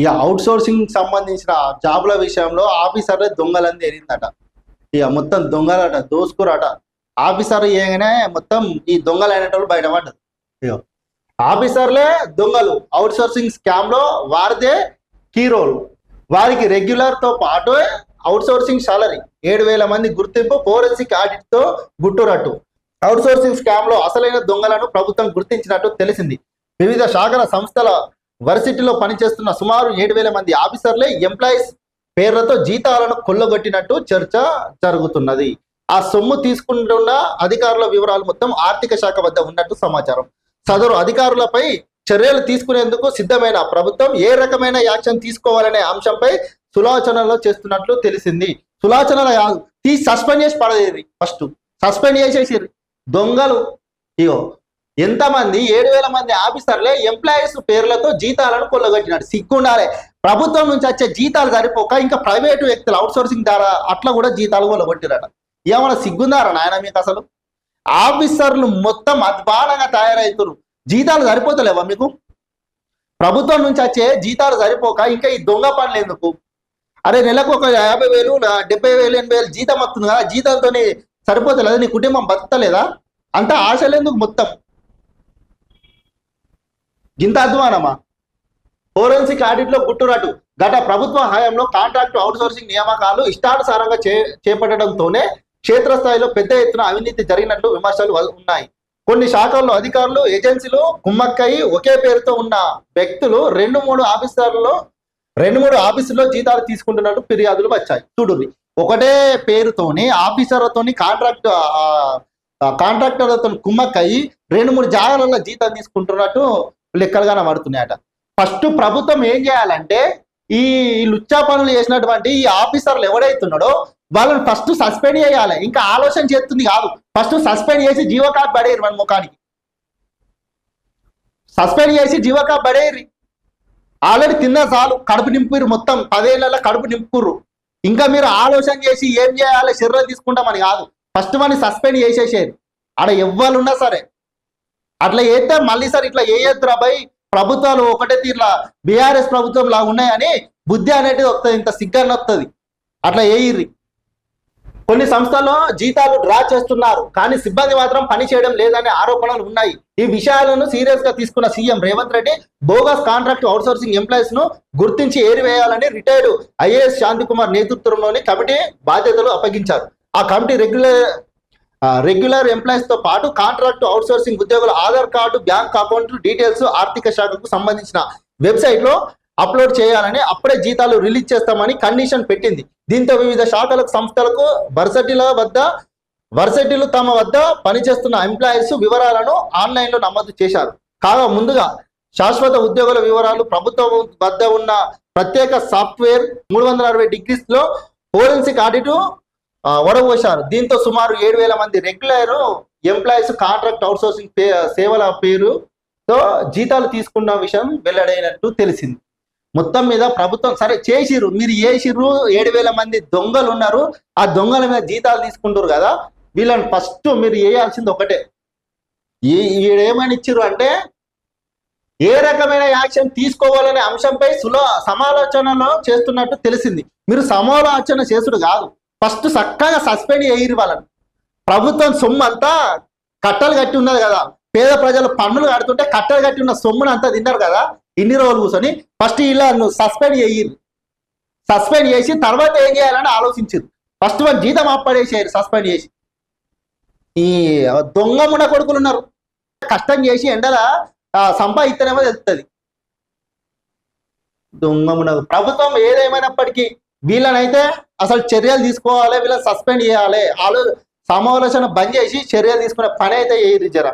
ఇక out sourcing సంబంధించిన జాబ్ల విషయంలో ఆఫీసర్లే దొంగలని తేలిందట. ఇక మొత్తం దొంగలట, దోసుకురట. ఆఫీసర్ ఏగానే మొత్తం ఈ దొంగలు అనేటోళ్ళు బయటపడ్డది. ఇక ఆఫీసర్లే దొంగలు. అవుట్ సోర్సింగ్ స్కామ్ లో వారిదే కీ రోల్. వారికి రెగ్యులర్ తో పాటు అవుట్ సోర్సింగ్ సాలరీ, 7,000 మంది గుర్తింపు, ఫోరెన్సిక్ ఆడిట్ తో గుట్టురట్టు. అవుట్ సోర్సింగ్ స్కామ్ లో అసలైన దొంగలను ప్రభుత్వం గుర్తించినట్టు తెలిసింది. వివిధ శాఖల సంస్థల వర్సిటీలో పనిచేస్తున్న సుమారు 7,000 మంది ఆఫీసర్లే ఎంప్లాయీస్ పేర్లతో జీతాలను కొల్లగొట్టినట్టు చర్చ జరుగుతున్నది. ఆ సొమ్ము తీసుకుంటున్న అధికారుల వివరాలు మొత్తం ఆర్థిక శాఖ వద్ద ఉన్నట్టు సమాచారం. సదరు అధికారులపై చర్యలు తీసుకునేందుకు సిద్ధమైన ప్రభుత్వం ఏ రకమైన యాక్షన్ తీసుకోవాలనే అంశంపై సులోచనలో చేస్తున్నట్లు తెలిసింది. సులోచనలు కాదు, సస్పెండ్ చేసి పడేది. ఫస్ట్ సస్పెండ్ చేసేసి దొంగలు. ఇగో ఎంతమంది 7,000 మంది ఆఫీసర్లే ఎంప్లాయీస్ పేర్లతో జీతాలను కొల్లగొట్టినాడు. సిగ్గుండాలి. ప్రభుత్వం నుంచి వచ్చే జీతాలు సరిపోక ఇంకా ప్రైవేటు వ్యక్తులు అవుట్ సోర్సింగ్ ద్వారా అట్లా కూడా జీతాలు కొల్లగొట్టిరట. ఏమన్నా సిగ్గుందారా నాయన మీకు? అసలు ఆఫీసర్లు మొత్తం అద్భానంగా తయారవుతారు. జీతాలు సరిపోతలేవా మీకు? ప్రభుత్వం నుంచి వచ్చే జీతాలు సరిపోక ఇంకా ఈ దొంగ పనులు ఎందుకు? అరే నెలకు ఒక 50,000, 70,000, 80,000 జీతం వస్తుంది కదా, జీతంతో సరిపోతలేదా? నీ కుటుంబం బతకలేదా? అంత ఆశలేందుకు మొత్తం? ఇంత అధ్వానమా? ఫోరెన్సిక్ ఆడిట్ లో గుట్టురట్టు. గత ప్రభుత్వ హయాంలో కాంట్రాక్టు అవుట్ సోర్సింగ్ నియామకాలు ఇష్టానుసారంగా చేపట్టడంతోనే క్షేత్రస్థాయిలో పెద్ద ఎత్తున అవినీతి జరిగినట్లు విమర్శలు ఉన్నాయి. కొన్ని శాఖల్లో అధికారులు, ఏజెన్సీలు కుమ్మక్కయి ఒకే పేరుతో ఉన్న వ్యక్తులు 2-3 ఆఫీసుల్లో జీతాలు తీసుకుంటున్నట్టు ఫిర్యాదులు వచ్చాయి. చూడండి, ఒకటే పేరుతోని ఆఫీసర్లతోని కాంట్రాక్టర్లతో కుమ్మక్కయి 2-3 జాగాలలో జీతాలు తీసుకుంటున్నట్టు లెక్కలుగా పడుతున్నాయట. ఫస్ట్ ప్రభుత్వం ఏం చేయాలంటే ఈ లుచ్చా పనులు చేసినటువంటి ఈ ఆఫీసర్లు ఎవడైతున్నాడో వాళ్ళని ఫస్ట్ సస్పెండ్ చేయాలి. ఇంకా ఆలోచన చేస్తుంది కాదు, ఫస్ట్ సస్పెండ్ చేసి జీవో కార్డు పడేయరు. మన ముఖానికి సస్పెండ్ చేసి జీవో కార్డు పడేయరు. ఆల్రెడీ తిన్న చాలు, కడుపు నింపురు, మొత్తం 10 ఏళ్లలో కడుపు నింపుకుర్రు. ఇంకా మీరు ఆలోచన చేసి ఏం చేయాలి, చర్యలు తీసుకుంటామని కాదు, ఫస్ట్ మనని సస్పెండ్ చేసేసారు. ఆడ ఎవ్వరున్నా సరే అట్లా చేస్తే మళ్ళీ సార్ ఇట్లా వేయద్దురా భయ్, ప్రభుత్వాలు ఒకటే తీర్లా బీఆర్ఎస్ ప్రభుత్వం లాగా ఉన్నాయని బుద్ధి అనేది వస్తుంది, ఇంత సిగ్గాన్ని వస్తుంది. అట్లా వేయిర్రి. కొన్ని సంస్థల్లో జీతాలు డ్రా చేస్తున్నారు కానీ సిబ్బంది మాత్రం పని చేయడం లేదనే ఆరోపణలు ఉన్నాయి. ఈ విషయాలను సీరియస్ గా తీసుకున్న CM Revanth Reddy bogus contract outsourcing employees ను గుర్తించి ఏరివేయాలని రిటైర్డ్ ఐఏఎస్ శాంతికుమార్ నేతృత్వంలోని కమిటీ బాధ్యతలు అప్పగించారు. ఆ కమిటీ రెగ్యులర్ ఎంప్లాయీస్ తో పాటు కాంట్రాక్ట్ అవుట్సోర్సింగ్ ఉద్యోగుల Aadhaar card, bank account details ఆర్థిక శాఖకు సంబంధించిన వెబ్సైట్ లో అప్లోడ్ చేయాలని, అప్పుడే జీతాలు రిలీజ్ చేస్తామని కండిషన్ పెట్టింది. దీంతో వివిధ శాఖలకు, సంస్థలకు వర్సిటీలు తమ వద్ద పనిచేస్తున్న ఎంప్లాయీస్ వివరాలను ఆన్లైన్ లో నమోదు చేశారు. కాగా ముందుగా శాశ్వత ఉద్యోగుల వివరాలు ప్రభుత్వం వద్ద ఉన్న ప్రత్యేక సాఫ్ట్వేర్ 360 degrees లో ఫోరెన్సిక్ ఆడిట్ వడబోశారు. దీంతో సుమారు 7,000 మంది రెగ్యులర్ ఎంప్లాయీస్ కాంట్రాక్ట్ అవుట్సోర్సింగ్ సేవల పేరుతో జీతాలు తీసుకున్న విషయం వెల్లడైనట్టు తెలిసింది. మొత్తం మీద ప్రభుత్వం సరే చేసిర్రు, మీరు చేసిర్రు, 7,000 మంది దొంగలు ఉన్నారు, ఆ దొంగల మీద జీతాలు తీసుకుంటారు కదా, వీళ్ళని ఫస్ట్ మీరు చేయాల్సింది ఒకటే. ఏమని ఇచ్చిర్రు అంటే ఏ రకమైన యాక్షన్ తీసుకోవాలనే అంశంపై సమాలోచనలో చేస్తున్నట్టు తెలిసింది. మీరు సమాలోచన చేసుడు కాదు, ఫస్ట్ చక్కగా సస్పెండ్ చేయరు వాళ్ళని. ప్రభుత్వం సొమ్ము అంతా కట్టలు కట్టి ఉన్నది కదా, పేద ప్రజలు పన్నులు కడుతుంటే కట్టలు కట్టి ఉన్న సొమ్మును అంతా తిన్నారు కదా ఇన్ని రోజులు కూర్చొని. ఫస్ట్ ఇలా నువ్వు సస్పెండ్ చేయరు, సస్పెండ్ చేసి తర్వాత ఏం చేయాలని ఆలోచించారు. ఫస్ట్ వాళ్ళు జీతం ఆపడేసారు సస్పెండ్ చేసి. ఈ దొంగ మున కొడుకులు ఉన్నారు, కష్టం చేసి ఎండల సంపాదిస్తేనేమో తెలుస్తుంది. దొంగ మున ప్రభుత్వం ఏదేమైనప్పటికీ వీళ్ళనైతే అసలు చర్యలు తీసుకోవాలి, వీళ్ళని సస్పెండ్ చేయాలి. సమాలోచన బంద్ చేసి చర్యలు తీసుకునే పని అయితే చేయరు జర.